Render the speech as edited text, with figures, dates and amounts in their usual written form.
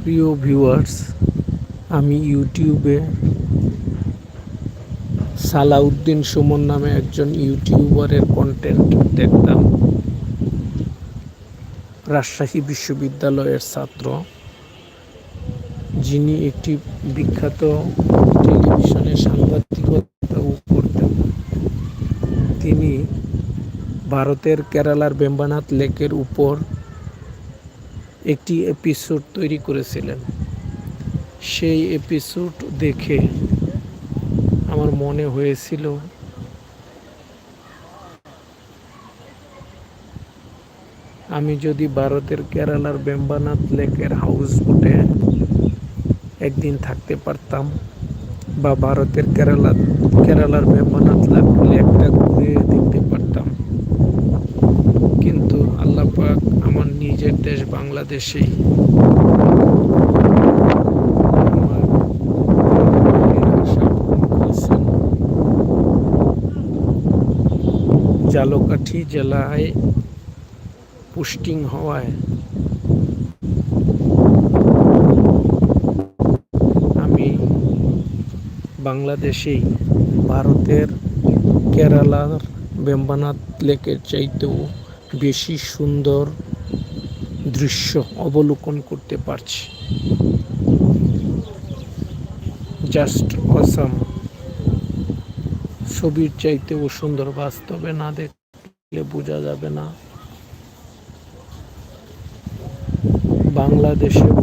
প্রিয় ভিউয়ার্স, আমি ইউটিউবে সালাউদ্দিন সুমন নামে একজন ইউটিউবারের কন্টেন্ট দেখতাম। রাজশাহী বিশ্ববিদ্যালয়ের ছাত্র, যিনি একটি বিখ্যাত টেলিভিশনে সাংবাদিকতাও করতেন। তিনি ভারতের কেরালার বেম্বানাথ লেকের উপর একটি এপিসোড তৈরি করেছিলেন। সেই এপিসোড দেখে আমার মনে হয়েছিল আমি যদি ভারতের কেরালার বেম্বানাথ লেকের হাউস বোটে একদিন থাকতে পারতাম, বা ভারতের কেরালার বেম্বানাথ লেকটা ঘুরে দেখতে পারতাম। কিন্তু আল্লাহ পাক আমার নিজের দেশ বাংলাদেশেই আমার আশা পূরণ করেছেন। ঝালকাঠি জেলায় পোস্টিং হওয়ায় আমি বাংলাদেশেই ভারতের কেরালার বেম্বানাথ লেকের চাইতেও বেশি সুন্দর দৃশ্য অবলোকন করতে পারছি। Just awesome. ছবির চাইতেও সুন্দর, বাস্তবে না দেখলে বোঝা যাবে না। বাংলাদেশেও